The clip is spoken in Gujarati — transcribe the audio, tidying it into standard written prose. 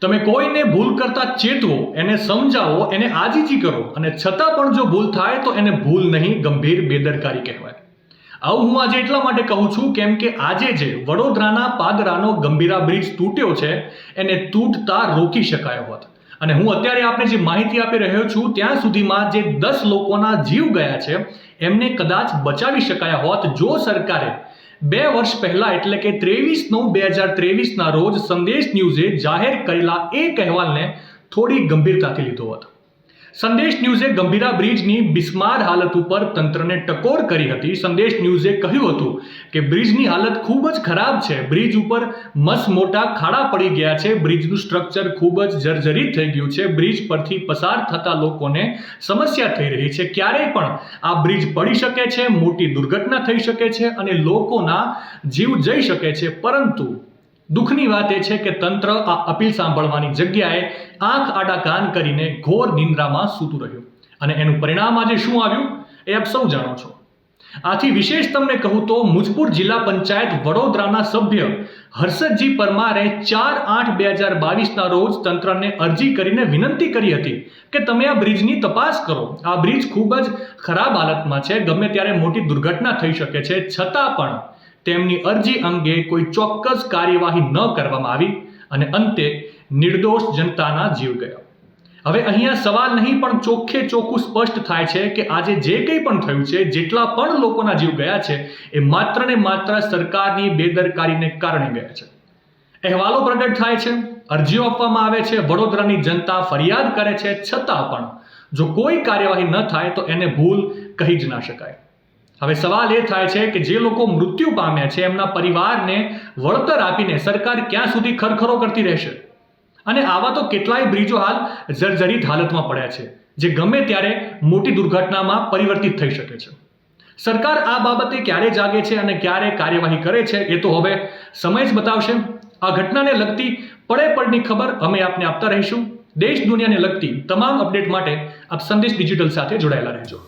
તમે કોઈને ભૂલ કરતા ચેતવો, એને સમજાવો, એને આજીજી કરો અને છતાં પણ જો ભૂલ થાય તો એને ભૂલ નહીં, ગંભીર બેદરકારી કહેવાય. આવું હું આજે એટલા માટે કહું છું કેમ કે આજે જે વડોદરાના પાદરાનો ગંભીરા બ્રિજ તૂટ્યો છે એને તૂટતા રોકી શકાયો હોત. અને હું અત્યારે આપને જે માહિતી આપી રહ્યો છું ત્યાં સુધીમાં જે 10 લોકોના જીવ ગયા છે એમને કદાચ બચાવી શકાયા હોત જો સરકારે 2 વર્ષ પહેલા એટલે કે 23/9/2023 રોજ સંદેશ ન્યૂઝે જાહેર કરેલા એક અહેવાલને થોડી ગંભીરતાથી લીધો હોત. સંદેશ ન્યૂઝે ગંભીરા બ્રિજની બિસ્માર હાલત ઉપર તંત્રને ટકોર કરી હતી. સંદેશ ન્યૂઝે કહ્યું હતું કે બ્રિજની હાલત ખૂબ જ ખરાબ છે, બ્રિજ ઉપર મોટા ખાડા પડી ગયા છે, બ્રિજનું સ્ટ્રક્ચર ખૂબ જ જર્જરિત થઈ ગયું છે, બ્રિજ પરથી પસાર થતા લોકોને સમસ્યા થઈ રહી છે, ક્યારેય પણ આ બ્રિજ પડી શકે છે, મોટી દુર્ઘટના થઈ શકે છે અને લોકોના જીવ જઈ શકે છે. પરંતુ દુઃખની વાત એ છે કે તંત્ર આ અપીલ સાંભળવાની જગ્યાએ આંખ આડા કાન કરીને ઘોર નિંદ્રામાં સૂતું રહ્યું અને એનું પરિણામ આજે શું આવ્યું એ આપ સૌ જાણો છો. આથી વિશેષ તમને કહું તો મુજપુર જિલ્લા પંચાયત વડોદરાના સભ્ય હર્ષદજી પરમારે 4/8/2022 રોજ તંત્રને અરજી કરીને વિનંતી કરી હતી કે તમે આ બ્રિજની તપાસ કરો. આ બ્રિજ ખૂબ જ ખરાબ હાલતમાં છે, ગમે ત્યારે મોટી દુર્ઘટના થઈ શકે છે, છતાં પણ તેમની અરજી અંગે કોઈ ચોક્કસ કાર્યવાહી ન કરવામાં આવી અને અંતે નિર્દોષ જનતાના જીવ ગયા. હવે અહીંયા સવાલ નહીં પણ ચોખ્ખે ચોખ્ખું સ્પષ્ટ થાય છે કે આજે જે કંઈ પણ થયું છે, જેટલા પણ લોકોના જીવ ગયા છે એ માત્ર ને માત્ર સરકારની બેદરકારીને કારણે ગયા છે. અહેવાલો પ્રગટ થાય છે, અરજીઓ આપવામાં આવે છે, વડોદરાની જનતા ફરિયાદ કરે છે, છતાં પણ જો કોઈ કાર્યવાહી ન થાય તો એને ભૂલ કહી જ ના શકાય. હવે સવાલ એ થાય છે કે જે લોકો મૃત્યુ પામ્યા છે એમના પરિવારને વળતર આપીને સરકાર ક્યાં સુધી ખરખરો કરતી રહેશે? અને આવા તો કેટલાય બ્રિજો હાલ જર્જરિત હાલતમાં પડ્યા છે જે ગમે ત્યારે મોટી દુર્ઘટનામાં પરિવર્તિત થઈ શકે છે. સરકાર આ બાબતે ક્યારે જાગે છે અને ક્યારે કાર્યવાહી કરે છે એ તો હવે સમય જ બતાવશે. આ ઘટનાને લગતી પડે ખબર અમે આપને આપતા રહીશું. દેશ દુનિયાને લગતી તમામ અપડેટ માટે આપ સંદેશ ડિજિટલ સાથે જોડાયેલા રહેજો.